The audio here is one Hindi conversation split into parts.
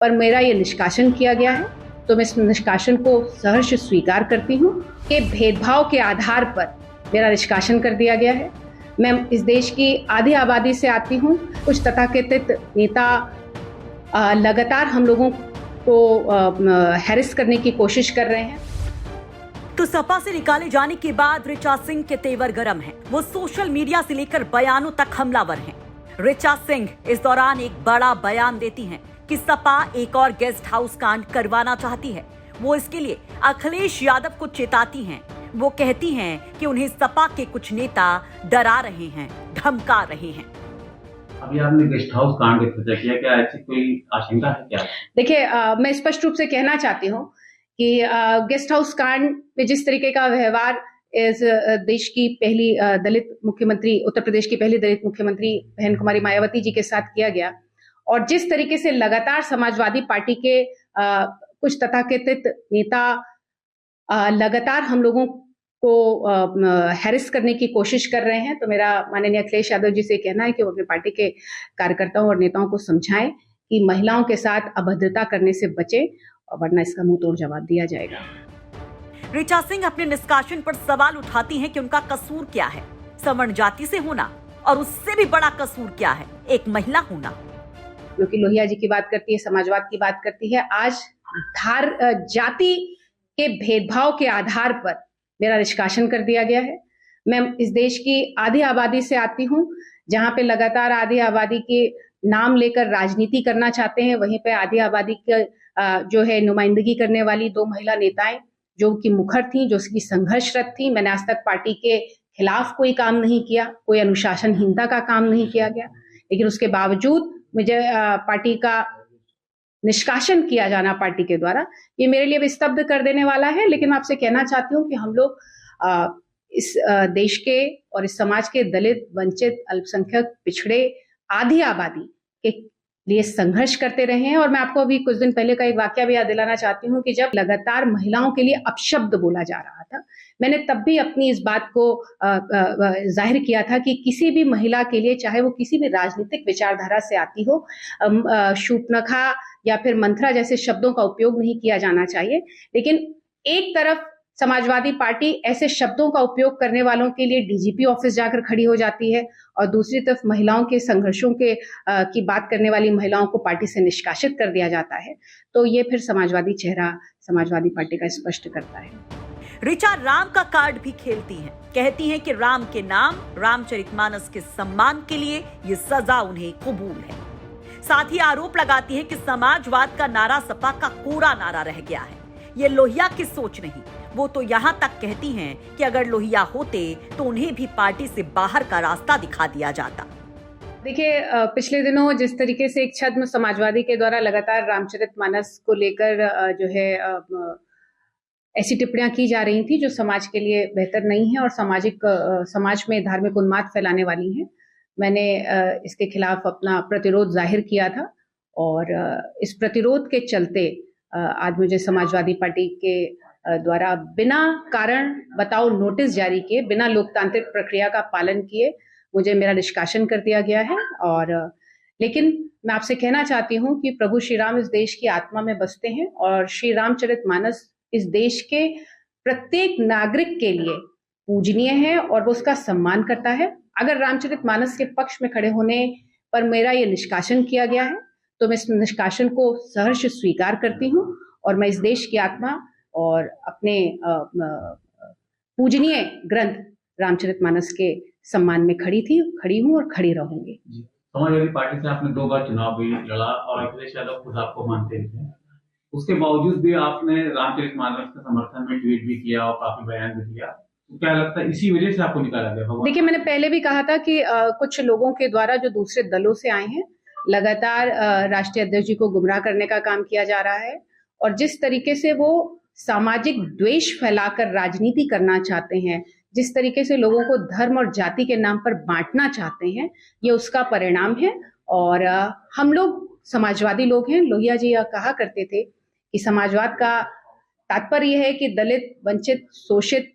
पर मेरा ये निष्कासन किया गया है, तो मैं इस निष्कासन को सहर्ष स्वीकार करती हूँ कि भेदभाव के आधार पर मेरा निष्कासन कर दिया गया है। मैं इस देश की आधी आबादी से आती हूँ। कुछ तथाकथित नेता लगातार हम लोगों को हैरेस करने की कोशिश कर रहे हैं। तो सपा से निकाले जाने के बाद ऋचा सिंह के तेवर गरम हैं। वो सोशल मीडिया से लेकर बयानों तक हमलावर हैं। ऋचा सिंह इस दौरान एक बड़ा बयान देती हैं कि सपा एक और गेस्ट हाउस कांड करवाना चाहती है। वो इसके लिए अखिलेश यादव को चेताती हैं। वो कहती हैं कि उन्हें सपा के कुछ नेता डरा रहे हैं, धमका रहे हैं। अभी आपने गेस्ट हाउस कांड की चर्चा किया, क्या ऐसी कोई आशंका है क्या? देखिए, मैं स्पष्ट रूप से कहना चाहती हूँ कि गेस्ट हाउस कांड में जिस तरीके का व्यवहार इस देश की पहली दलित मुख्यमंत्री, उत्तर प्रदेश की पहली दलित मुख्यमंत्री बहन कुमारी मायावती जी के साथ किया गया, और जिस तरीके से लगातार समाजवादी पार्टी के कुछ तथाकथित नेता लगातार हम लोगों को हैरेस करने की कोशिश कर रहे हैं, तो मेरा माननीय अखिलेश यादव जी से कहना है कि वो अपनी पार्टी के कार्यकर्ताओं और नेताओं को समझाएं कि महिलाओं के साथ अभद्रता करने से बचे, वरना इसका मुंह तोड़ जवाब दिया जाएगा। ऋचा सिंह अपने निष्कासन पर सवाल उठाती हैं कि उनका कसूर क्या है, सवर्ण जाति से होना, और उससे भी बड़ा कसूर क्या है, एक महिला होना। क्योंकि लोहिया जी की बात करती है, समाजवाद की बात करती है। आज जाति के भेदभाव के आधार पर मेरा निष्कासन कर दिया गया है। मैं इस देश की आधी आबादी से आती हूँ, जहां पे लगातार आधी आबादी के नाम लेकर राजनीति करना चाहते हैं, वहीं पे आधी आबादी के जो है नुमाइंदगी करने वाली दो महिला नेताएं जो कि मुखर थी, जो कि संघर्षरत थी। मैंने आज तक पार्टी के खिलाफ कोई काम नहीं किया, कोई अनुशासनहीनता का काम नहीं किया गया, लेकिन उसके बावजूद मुझे पार्टी का निष्कासन किया जाना पार्टी के द्वारा, ये मेरे लिए भी स्तब्ध कर देने वाला है। लेकिन मैं आपसे कहना चाहती हूँ कि हम लोग इस देश के और इस समाज के दलित, वंचित, अल्पसंख्यक, पिछड़े, आधी आबादी के लिए संघर्ष करते रहे हैं। और मैं आपको अभी कुछ दिन पहले का एक वाकया भी याद दिलाना चाहती हूँ कि जब लगातार महिलाओं के लिए अपशब्द बोला जा रहा था, मैंने तब भी अपनी इस बात को जाहिर किया था कि किसी भी महिला के लिए, चाहे वो किसी भी राजनीतिक विचारधारा से आती हो, शूर्पणखा या फिर मंथरा जैसे शब्दों का उपयोग नहीं किया जाना चाहिए। लेकिन एक तरफ समाजवादी पार्टी ऐसे शब्दों का उपयोग करने वालों के लिए डीजीपी ऑफिस जाकर खड़ी हो जाती है, और दूसरी तरफ महिलाओं के संघर्षों के की बात करने वाली महिलाओं को पार्टी से निष्कासित कर दिया जाता है। तो ये फिर समाजवादी चेहरा समाजवादी पार्टी का स्पष्ट करता है। ऋचा राम का कार्ड भी खेलती हैं। कहती हैं कि राम के नाम, रामचरितमानस के सम्मान के लिए ये सजा उन्हें कबूल है। साथ ही आरोप लगाती है कि समाजवाद का नारा सपा का कोरा नारा रह गया है। ये लोहिया की सोच नहीं। वो तो यहाँ तक कहती हैं कि अगर लोहिया होते तो उन्हें भी पार्टी से बाहर का रास्ता दिखा दिया जाता। देखिए, पिछले दिनों जिस तरीके से एक छद्म समाजवादी के द्वारा लगातार रामचरितमानस को लेकर जो है ऐसी टिप्पणियां की जा रही थी जो समाज के लिए बेहतर नहीं है और समाज में धार्मिक उन्माद फैलाने वाली हैं, मैंने इसके खिलाफ अपना प्रतिरोध जाहिर किया था। और इस प्रतिरोध के चलते आज मुझे समाजवादी पार्टी के द्वारा बिना कारण बताओ नोटिस जारी किए, बिना लोकतांत्रिक प्रक्रिया का पालन किए मुझे मेरा निष्कासन कर दिया गया है। और लेकिन मैं आपसे कहना चाहती हूँ कि प्रभु श्री राम इस देश की आत्मा में बसते हैं, और श्री रामचरितमानस इस देश के प्रत्येक नागरिक के लिए पूजनीय है और वो उसका सम्मान करता है। अगर रामचरितमानस के पक्ष में खड़े होने पर मेरा ये निष्कासन किया गया है, तो मैं इस निष्कासन को सहर्ष स्वीकार करती हूँ, और मैं इस देश की आत्मा और अपने पूजनीय ग्रंथ रामचरितमानस के सम्मान में खड़ी हूँ और खड़ी रहूंगी। समाजवादी पार्टी से आपने 2 बार चुनाव भी लड़ा और अखिलेश यादव खुद आपको मानते थे, उसके बावजूद भी आपने रामचरितमानस के समर्थन में ट्वीट भी किया और काफी बयान भी दिया। तो क्या लगता है इसी वजह से आपको निकाला गया? देखिए, मैंने पहले भी कहा था कि कुछ लोगों के द्वारा जो दूसरे दलों से आए हैं, लगातार राष्ट्रीय अध्यक्ष जी को गुमराह करने का काम किया जा रहा है, और जिस तरीके से वो सामाजिक द्वेष फैलाकर राजनीति करना चाहते हैं, जिस तरीके से लोगों को धर्म और जाति के नाम पर बांटना चाहते हैं, ये उसका परिणाम है। और हम लोग समाजवादी लोग हैं। लोहिया जी यह कहा करते थे कि समाजवाद का तात्पर्य है कि दलित, वंचित, शोषित,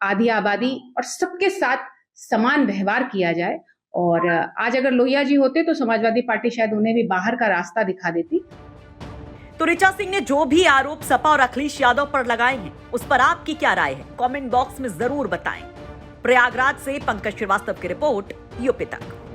आधी आबादी और सबके साथ समान व्यवहार किया जाए। और आज अगर लोहिया जी होते तो समाजवादी पार्टी शायद उन्हें भी बाहर का रास्ता दिखा देती। तो ऋचा सिंह ने जो भी आरोप सपा और अखिलेश यादव पर लगाए हैं, उस पर आपकी क्या राय है? कमेंट बॉक्स में जरूर बताएं। प्रयागराज से पंकज श्रीवास्तव की रिपोर्ट, यूपी तक।